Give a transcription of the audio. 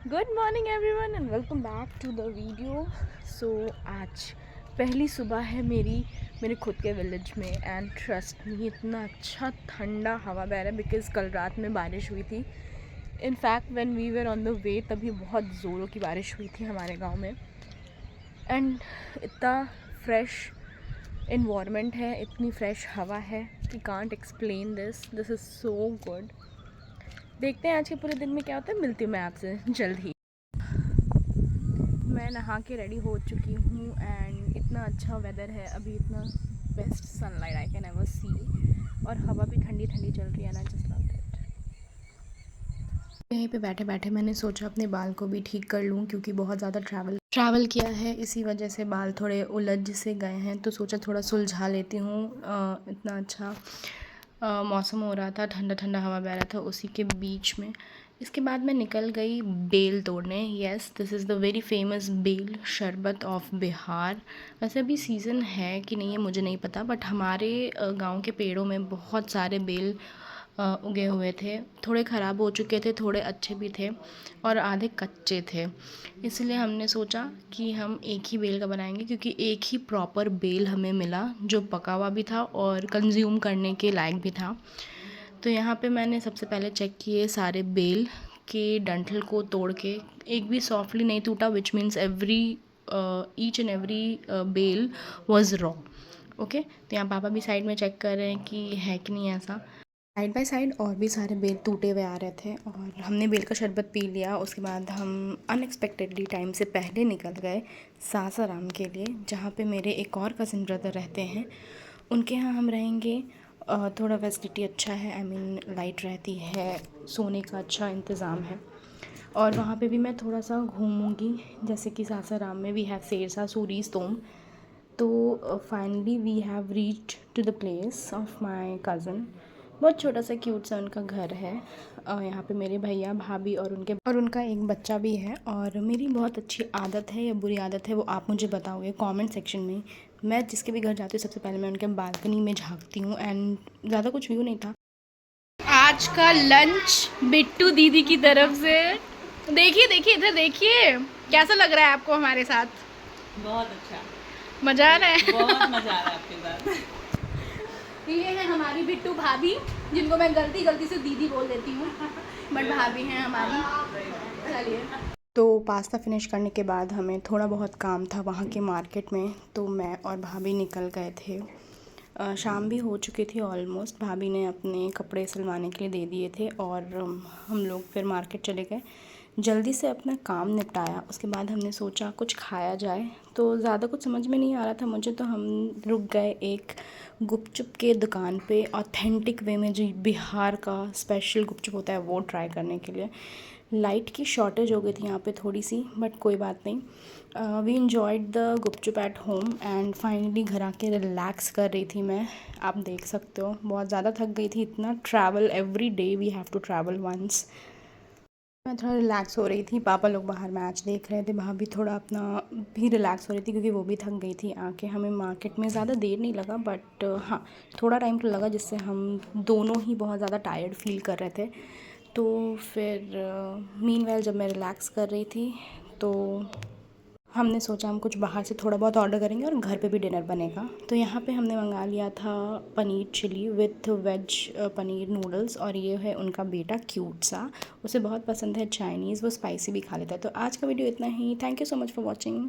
Good morning everyone and welcome back to the video. So आज पहली सुबह है मेरे खुद के विलेज में एंड ट्रस्ट मी इतना अच्छा ठंडा हवा बह रहा है बिकॉज़ कल रात में बारिश हुई थी। In fact when we were on the way तभी बहुत ज़ोरों की बारिश हुई थी हमारे गांव में। एंड इतना फ्रेश इन्वायरमेंट है, इतनी फ्रेश हवा है कि can't explain this is so good. देखते हैं आज के पूरे दिन में क्या होता है। मिलती हूँ मैं आपसे जल्द ही। मैं नहा के रेडी हो चुकी हूँ एंड इतना अच्छा वेदर है अभी, इतना best sunlight I can ever see, और हवा भी ठंडी ठंडी चल रही है ना, जस्ट लव दैट। यहीं पे बैठे बैठे मैंने सोचा अपने बाल को भी ठीक कर लूँ क्योंकि बहुत ज़्यादा ट्रैवल किया है, इसी वजह से बाल थोड़े उलझ से गए हैं, तो सोचा थोड़ा सुलझा लेती हूँ। इतना अच्छा मौसम हो रहा था, ठंडा ठंडा हवा बह रहा था उसी के बीच में। इसके बाद मैं निकल गई बेल तोड़ने। Yes, this is the very famous bael sharbat of Bihar. वैसे अभी सीज़न है कि नहीं है मुझे नहीं पता, बट हमारे गांव के पेड़ों में बहुत सारे बेल उगे हुए थे। थोड़े ख़राब हो चुके थे, थोड़े अच्छे भी थे और आधे कच्चे थे। इसलिए हमने सोचा कि हम एक ही बेल का बनाएंगे क्योंकि एक ही प्रॉपर बेल हमें मिला जो पका हुआ भी था और कंज्यूम करने के लायक भी था। तो यहाँ पे मैंने सबसे पहले चेक किए सारे बेल के डंठल को तोड़ के, एक भी सॉफ्टली नहीं टूटा, which means every each and every bell was raw. Okay, तो यहाँ पापा भी साइड में चेक कर रहे हैं कि है कि नहीं ऐसा। साइड बाय साइड और भी सारे बेल टूटे हुए आ रहे थे और हमने बेल का शरबत पी लिया। उसके बाद हम अनएक्सपेक्टेडली टाइम से पहले निकल गए सासाराम के लिए, जहाँ पे मेरे एक और कज़न ब्रदर रहते हैं। उनके यहाँ हम रहेंगे। थोड़ा फैसिलिटी अच्छा है, आई मीन लाइट रहती है, सोने का अच्छा इंतज़ाम है, और वहाँ पे भी मैं थोड़ा सा घूमूंगी। जैसे कि सासाराम में वी हैव सेरसा सूरीज तोम। तो finally we have reach to the place of my cousin. बहुत छोटा सा क्यूट सा उनका घर है। यहाँ पे मेरे भैया भाभी और उनका एक बच्चा भी है। और मेरी बहुत अच्छी आदत है या बुरी आदत है वो आप मुझे बताओगे कमेंट सेक्शन में। मैं जिसके भी घर जाती हूँ सबसे पहले मैं उनके बालकनी में झांकती हूँ एंड ज़्यादा कुछ व्यू नहीं था। आज का लंच बिट्टू दीदी की तरफ से। देखिए देखिए इधर देखिए, कैसा लग रहा है आपको हमारे साथ? बहुत अच्छा, मजा आ रहा है? बहुत मजा आ रहा है आपके साथ। ये है हमारी बिट्टू भाभी, जिनको मैं गलती से दीदी बोल देती हूँ, बट भाभी हैं हमारी। चलिए, तो पास्ता फिनिश करने के बाद हमें थोड़ा बहुत काम था वहाँ के मार्केट में, तो मैं और भाभी निकल गए थे। शाम भी हो चुकी थी ऑलमोस्ट। भाभी ने अपने कपड़े सिलवाने के लिए दे दिए थे और हम लोग फिर मार्केट चले गए, जल्दी से अपना काम निपटाया। उसके बाद हमने सोचा कुछ खाया जाए, तो ज़्यादा कुछ समझ में नहीं आ रहा था मुझे, तो हम रुक गए एक गुपचुप के दुकान पे, ऑथेंटिक वे में जो बिहार का स्पेशल गुपचुप होता है वो ट्राई करने के लिए। लाइट की शॉर्टेज हो गई थी यहाँ पे थोड़ी सी, बट कोई बात नहीं। We enjoyed the gupchup at home and finally घर आके रिलैक्स कर रही थी मैं। आप देख सकते हो बहुत ज़्यादा थक गई थी, इतना travel, every day we have to travel once. मैं थोड़ा रिलैक्स हो रही थी, पापा लोग बाहर मैच देख रहे थे, भाभी थोड़ा अपना भी रिलैक्स हो रही थी क्योंकि वो भी थक गई थी आके। हमें मार्केट में ज़्यादा देर नहीं लगा, बट हाँ थोड़ा टाइम तो लगा, जिससे हम दोनों ही बहुत ज़्यादा टायर्ड फील कर रहे थे। तो फिर मीनवाइल जब मैं रिलैक्स कर रही थी तो हमने सोचा हम कुछ बाहर से थोड़ा बहुत ऑर्डर करेंगे और घर पे भी डिनर बनेगा। तो यहाँ पे हमने मंगा लिया था paneer chilli with veg paneer noodles, और ये है उनका बेटा क्यूट सा, उसे बहुत पसंद है चाइनीज़, वो स्पाइसी भी खा लेता है। तो आज का वीडियो इतना ही। Thank you so much for watching.